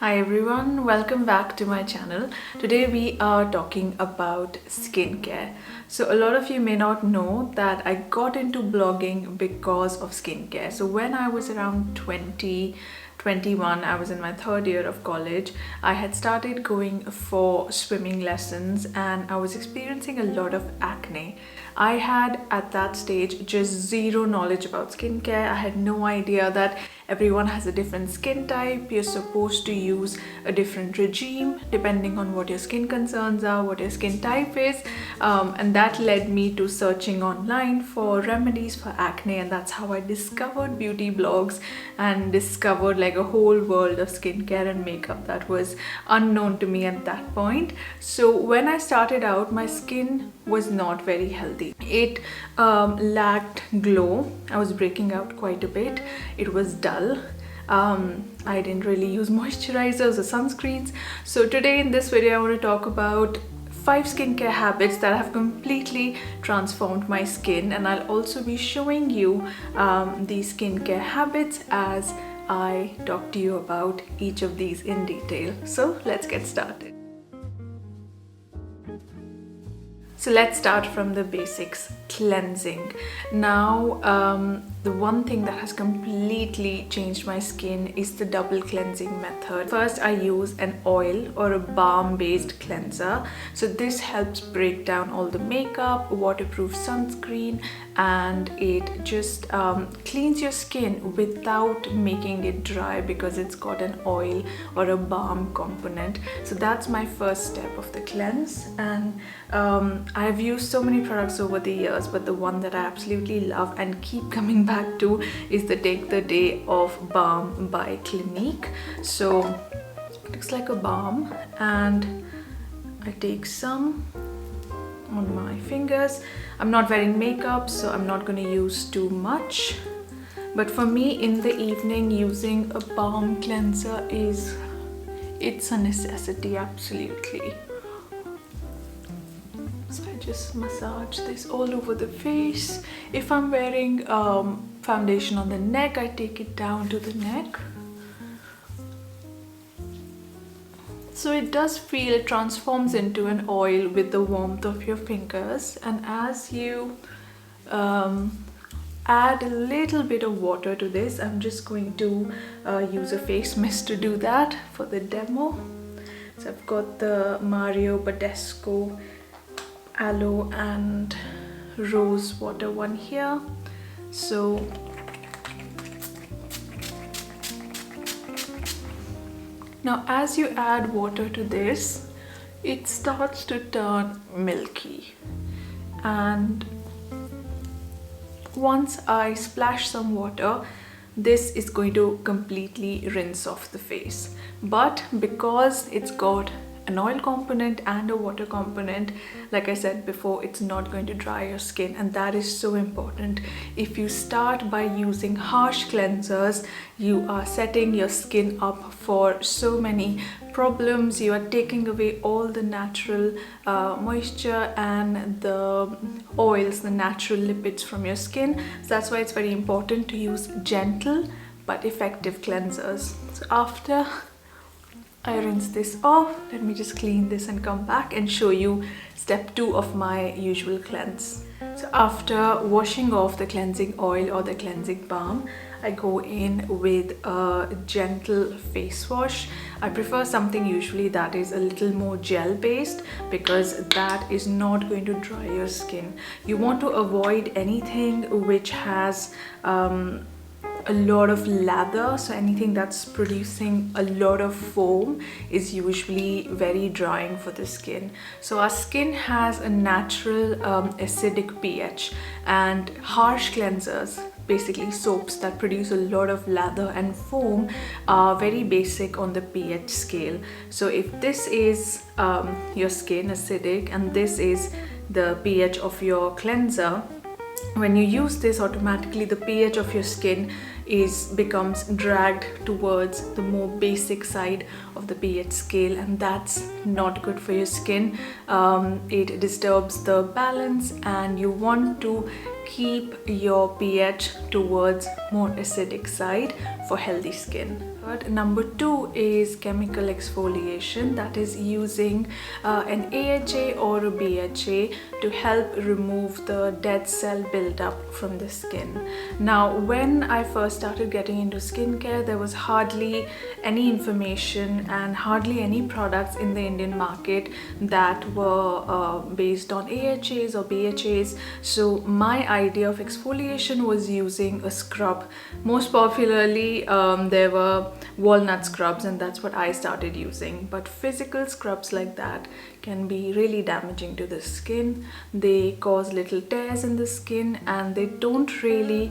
Hi everyone, welcome back to my channel. Today we are talking about skincare. So a lot of you may not know that I got into blogging because of skincare. So when I was around 21, I was in my third year of college. I had started going for swimming lessons and I was experiencing a lot of acne. I had at that stage just zero knowledge about skincare. I had no idea that everyone has a different skin type. You're supposed to use a different regime depending on what your skin concerns are, what your skin type is. And that led me to searching online for remedies for acne, and that's how I discovered beauty blogs and discovered like a whole world of skincare and makeup that was unknown to me at that point. So when I started out, my skin was not very healthy. It lacked glow. I was breaking out quite a bit. It was dull. I didn't really use moisturizers or sunscreens. So today in this video I want to talk about 5 skincare habits that have completely transformed my skin, and I'll also be showing you these skincare habits as I talk to you about each of these in detail. So let's get started. So let's start from the basics. Cleansing. Now, the one thing that has completely changed my skin is the double cleansing method. First, I use an oil or a balm based cleanser. So this helps break down all the makeup, waterproof sunscreen, and it just cleans your skin without making it dry because it's got an oil or a balm component. So that's my first step of the cleanse, and I've used so many products over the years, but the one that I absolutely love and keep coming back to is the Take the Day Off Balm by Clinique. So it looks like a balm, and I take some on my fingers. I'm not wearing makeup, so I'm not going to use too much, but for me in the evening using a balm cleanser it's a necessity, absolutely. So I just massage this all over the face. If I'm wearing foundation on the neck, I take it down to the neck. So it does feel, it transforms into an oil with the warmth of your fingers, and as you add a little bit of water to this, I'm just going to use a face mist to do that for the demo. So I've got the Mario Badescu aloe and rose water one here. So now as you add water to this, it starts to turn milky, and once I splash some water, this is going to completely rinse off the face. But because it's got an oil component and a water component, like I said before, it's not going to dry your skin, and that is so important. If you start by using harsh cleansers, you are setting your skin up for so many problems. You are taking away all the natural moisture and the oils, the natural lipids from your skin. So that's why it's very important to use gentle but effective cleansers. So after I rinse this off, let me just clean this and come back and show you step 2 of my usual cleanse. So after washing off the cleansing oil or the cleansing balm, I go in with a gentle face wash. I prefer something usually that is a little more gel based because that is not going to dry your skin. You want to avoid anything which has a lot of lather, so anything that's producing a lot of foam is usually very drying for the skin. So our skin has a natural acidic pH, and harsh cleansers, basically soaps that produce a lot of lather and foam, are very basic on the pH scale. So if this is your skin acidic and this is the pH of your cleanser, when you use this, automatically the pH of your skin becomes dragged towards the more basic side of the pH scale, and that's not good for your skin. It disturbs the balance, and you want to keep your pH towards more acidic side for healthy skin. But number 2 is chemical exfoliation, that is using an AHA or a BHA to help remove the dead cell buildup from the skin. Now, when I first started getting into skincare, there was hardly any information and hardly any products in the Indian market that were based on AHAs or BHAs. So my idea of exfoliation was using a scrub. Most popularly, there were walnut scrubs, and that's what I started using. But physical scrubs like that can be really damaging to the skin. They cause little tears in the skin, and they don't really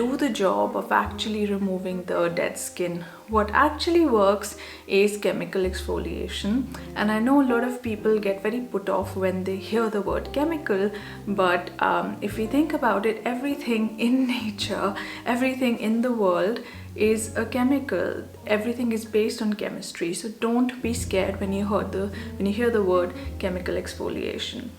do the job of actually removing the dead skin. What actually works is chemical exfoliation, and I know a lot of people get very put off when they hear the word chemical, but if we think about it, everything in nature, everything in the world is a chemical. Everything is based on chemistry, so don't be scared when you hear the word chemical exfoliation.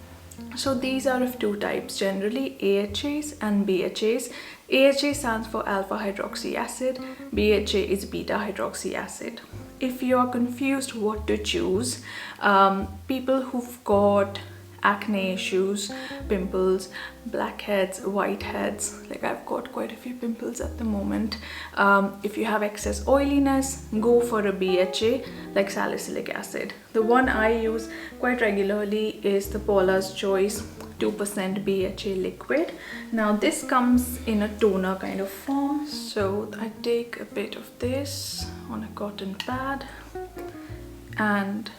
So these are of two types generally, AHAs and BHAs. AHA stands for alpha hydroxy acid, BHA is beta hydroxy acid. If you are confused what to choose, people who've got acne issues, pimples, blackheads, whiteheads, like I've got quite a few pimples at the moment. If you have excess oiliness, go for a BHA like salicylic acid. The one I use quite regularly is the Paula's Choice 2% BHA liquid. Now this comes in a toner kind of form, so I take a bit of this on a cotton pad, and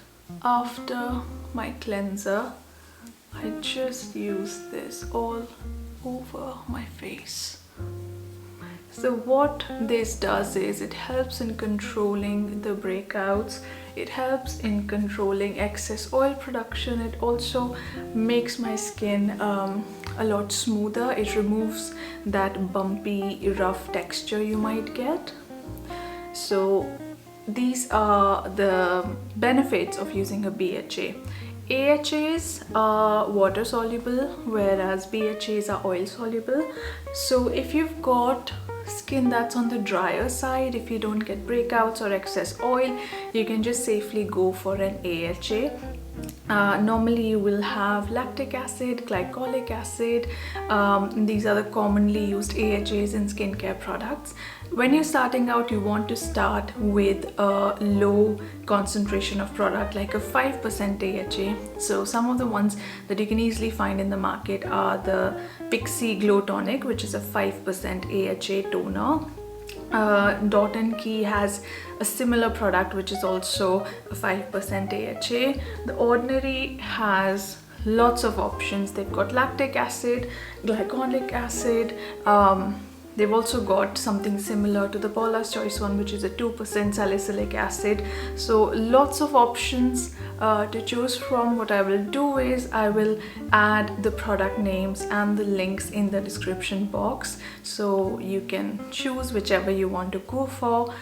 after my cleanser I just use this all over my face. So what this does is it helps in controlling the breakouts, it helps in controlling excess oil production, it also makes my skin a lot smoother, it removes that bumpy, rough texture you might get. So these are the benefits of using a BHA. AHAs are water soluble, whereas BHAs are oil soluble. So if you've got skin that's on the drier side, if you don't get breakouts or excess oil, you can just safely go for an AHA. Normally you will have lactic acid, glycolic acid. These are the commonly used AHAs in skincare products. When you're starting out, you want to start with a low concentration of product like a 5% AHA. So some of the ones that you can easily find in the market are the Pixi Glow Tonic, which is a 5% AHA toner. Dot & Key has a similar product which is also a 5% AHA. The Ordinary has lots of options. They've got lactic acid, glycolic acid. They've also got something similar to the Paula's Choice one, which is a 2% salicylic acid. So lots of options to choose from. What I will do is I will add the product names and the links in the description box, so you can choose whichever you want to go for.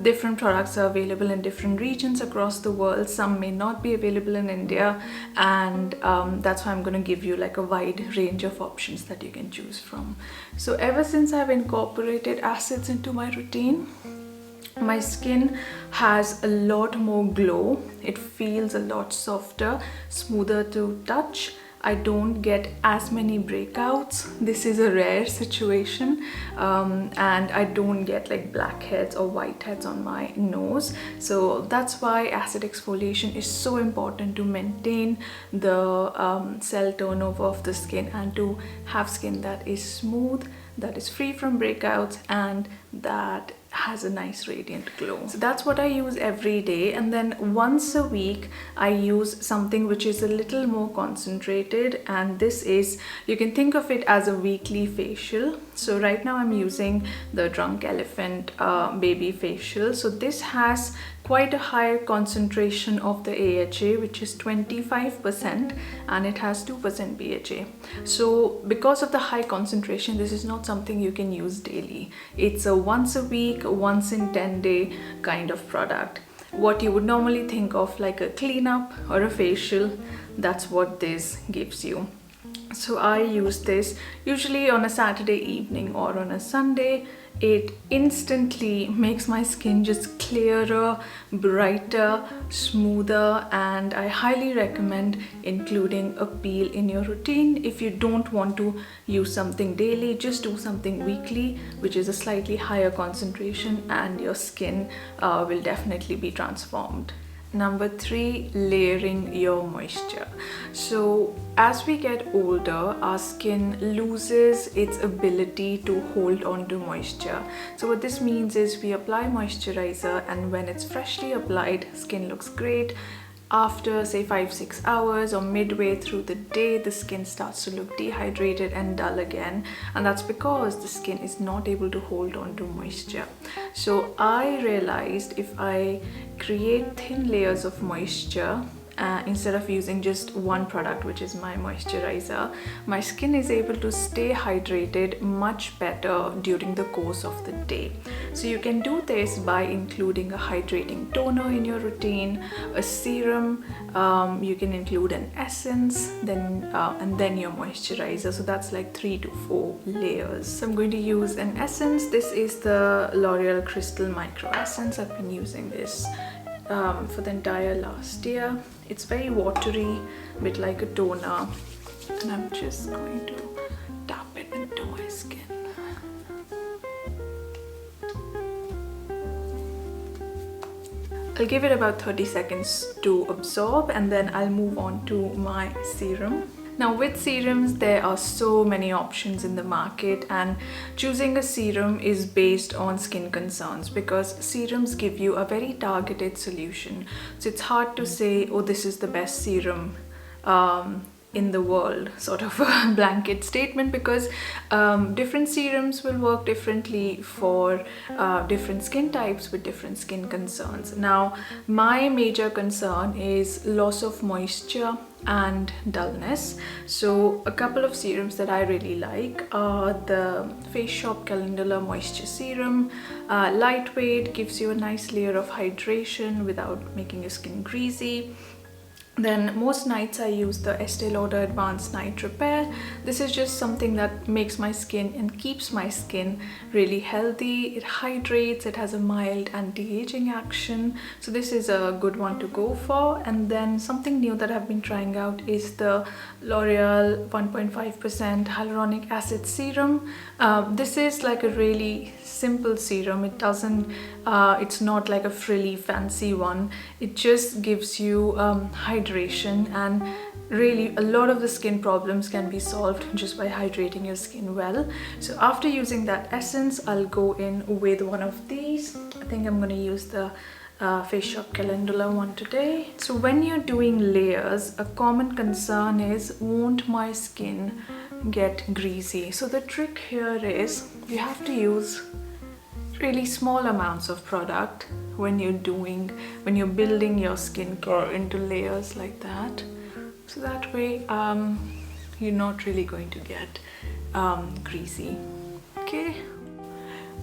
Different products are available in different regions across the world. Some may not be available in India, and that's why I'm going to give you like a wide range of options that you can choose from. So ever since I've incorporated acids into my routine, my skin has a lot more glow. It feels a lot softer, smoother to touch. I don't get as many breakouts. This is a rare situation, and I don't get like blackheads or whiteheads on my nose. So that's why acid exfoliation is so important to maintain the cell turnover of the skin and to have skin that is smooth, that is free from breakouts, and that has a nice radiant glow. So that's what I use every day, and then once a week I use something which is a little more concentrated, and this is, you can think of it as a weekly facial. So right now I'm using the Drunk Elephant baby facial. So this has quite a higher concentration of the AHA, which is 25%, and it has 2% BHA. So because of the high concentration, this is not something you can use daily. It's a once a week, once in 10-day kind of product. What you would normally think of like a cleanup or a facial, that's what this gives you. So I use this usually on a Saturday evening or on a Sunday. it instantly makes my skin just clearer, brighter, smoother, and I highly recommend including a peel in your routine. If you don't want to use something daily, just do something weekly, which is a slightly higher concentration, and your skin will definitely be transformed. Number 3, layering your moisture. So as we get older, our skin loses its ability to hold on to moisture. So what this means is we apply moisturizer, and when it's freshly applied, skin looks great. After say 5-6 hours or midway through the day, the skin starts to look dehydrated and dull again, and that's because the skin is not able to hold on to moisture. So I realized if I create thin layers of moisture instead of using just one product, which is my moisturizer, my skin is able to stay hydrated much better during the course of the day. So you can do this by including a hydrating toner in your routine, a serum, you can include an essence, and then your moisturizer. So that's like 3 to 4 layers. So I'm going to use an essence. This is the L'Oreal Crystal Micro Essence. I've been using this for the entire last year. It's very watery, a bit like a toner, and I'm just going to tap it into my skin. I'll give it about 30 seconds to absorb, and then I'll move on to my serum. Now with serums, there are so many options in the market, and choosing a serum is based on skin concerns, because serums give you a very targeted solution. So it's hard to say, oh, this is the best serum in the world, sort of a blanket statement, because different serums will work differently for different skin types with different skin concerns. Now my major concern is loss of moisture and dullness. So a couple of serums that I really like are the Face Shop Calendula Moisture Serum. Lightweight, gives you a nice layer of hydration without making your skin greasy. Then most nights I use the Estee Lauder Advanced Night Repair. This is just something that makes my skin and keeps my skin really healthy. It hydrates, it has a mild anti-aging action. So this is a good one to go for. And then something new that I've been trying out is the L'Oreal 1.5% Hyaluronic Acid Serum. This is like a really simple serum. It's not like a frilly fancy one. It just gives you hydration, and really a lot of the skin problems can be solved just by hydrating your skin well. So after using that essence, I'll go in with one of these. I think I'm going to use the Face Shop Calendula one today. So when you're doing layers, a common concern is, won't my skin get greasy? So the trick here is you have to use really small amounts of product when you're building your skincare into layers like that. So that way you're not really going to get greasy. Okay,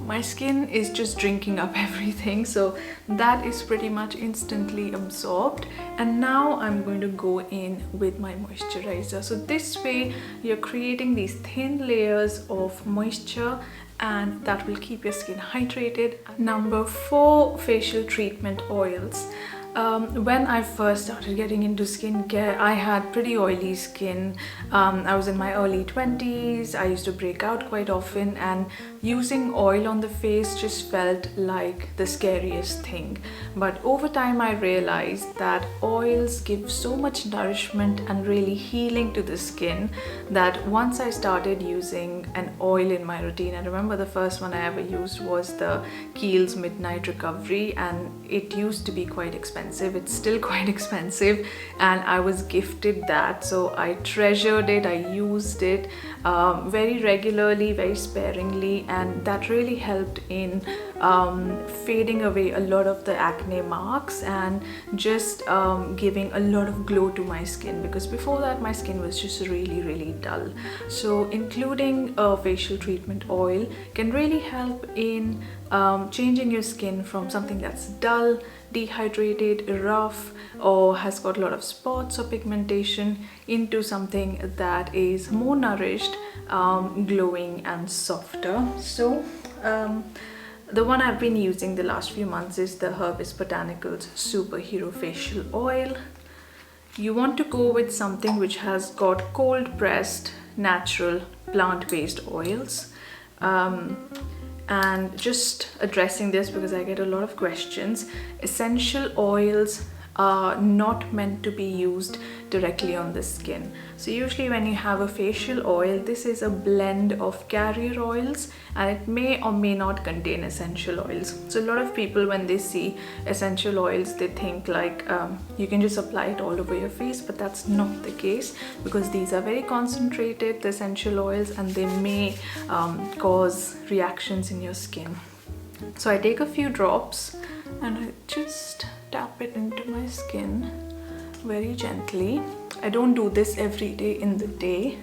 my skin is just drinking up everything, so that is pretty much instantly absorbed. And now I'm going to go in with my moisturizer. So this way you're creating these thin layers of moisture, and that will keep your skin hydrated. Number 4, facial treatment oils. When I first started getting into skincare, I had pretty oily skin. I was in my early 20s. I used to break out quite often, and using oil on the face just felt like the scariest thing. But over time I realized that oils give so much nourishment and really healing to the skin that once I started using an oil in my routine, I remember the first one I ever used was the Kiehl's Midnight Recovery, and it used to be quite expensive. It's still quite expensive, and I was gifted that, so I treasured it. I used it very regularly, very sparingly, and that really helped in fading away a lot of the acne marks and just giving a lot of glow to my skin, because before that my skin was just really dull. So including a facial treatment oil can really help in changing your skin from something that's dull, dehydrated, rough, or has got a lot of spots or pigmentation into something that is more nourished, glowing and softer. So The one I've been using the last few months is the Herbis Botanicals Superhero Facial Oil. You want to go with something which has got cold pressed, natural, plant-based oils. And just addressing this because I get a lot of questions, essential oils are not meant to be used directly on the skin. So usually when you have a facial oil, this is a blend of carrier oils and it may or may not contain essential oils. So a lot of people, when they see essential oils, they think like you can just apply it all over your face, but that's not the case because these are very concentrated, the essential oils, and they may cause reactions in your skin. So I take a few drops and I just tap it into my skin very gently. I don't do this every day in the day.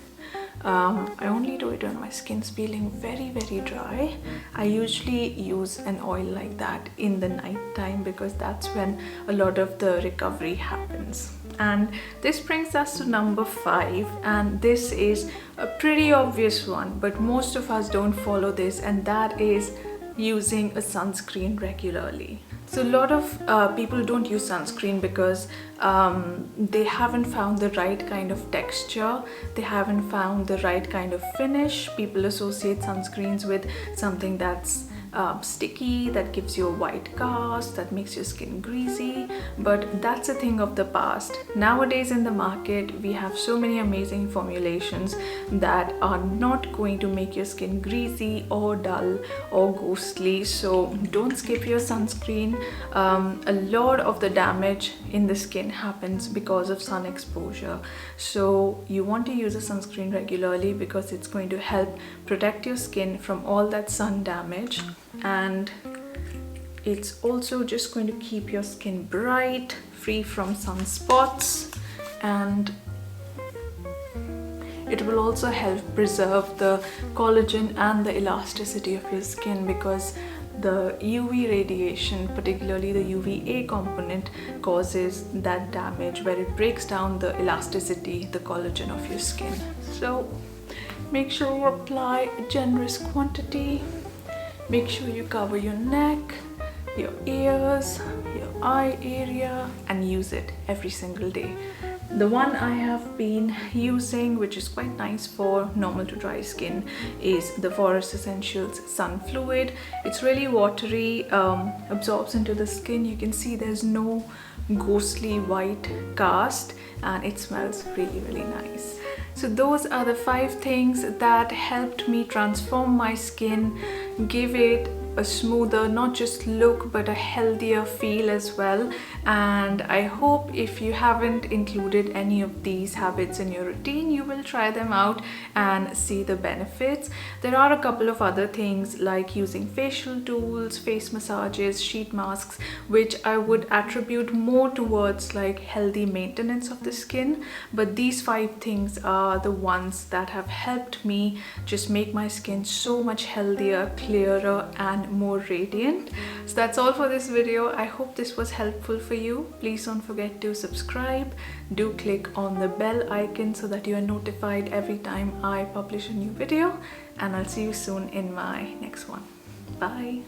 I only do it when my skin's feeling very dry. I usually use an oil like that in the night time because that's when a lot of the recovery happens. And this brings us to number 5, and this is a pretty obvious one, but most of us don't follow this, and that is using a sunscreen regularly. So a lot of people don't use sunscreen because they haven't found the right kind of texture, they haven't found the right kind of finish. People associate sunscreens with something that's sticky, that gives you a white cast, that makes your skin greasy, but that's a thing of the past. Nowadays in the market, we have so many amazing formulations that are not going to make your skin greasy or dull or ghostly, so don't skip your sunscreen. A lot of the damage in the skin happens because of sun exposure, so you want to use a sunscreen regularly because it's going to help protect your skin from all that sun damage, and it's also just going to keep your skin bright, free from sunspots, and it will also help preserve the collagen and the elasticity of your skin because the UV radiation, particularly the UVA component, causes that damage where it breaks down the elasticity, the collagen of your skin. So make sure you apply a generous quantity. Make sure you cover your neck, your ears, your eye area, and use it every single day. The one I have been using, which is quite nice for normal to dry skin, is the Forest Essentials Sun Fluid. It's really watery, absorbs into the skin. You can see there's no ghostly white cast, and it smells really nice. So those are the 5 things that helped me transform my skin, give it a smoother, not just look, but a healthier feel as well. And I hope if you haven't included any of these habits in your routine, you will try them out and see the benefits. There are a couple of other things like using facial tools, face massages, sheet masks, which I would attribute more towards like healthy maintenance of the skin, but these 5 things are the ones that have helped me just make my skin so much healthier, clearer, and more radiant. So that's all for this video. I hope this was helpful for you. Please don't forget to subscribe. Do click on the bell icon so that you are notified every time I publish a new video, and I'll see you soon in my next one. Bye.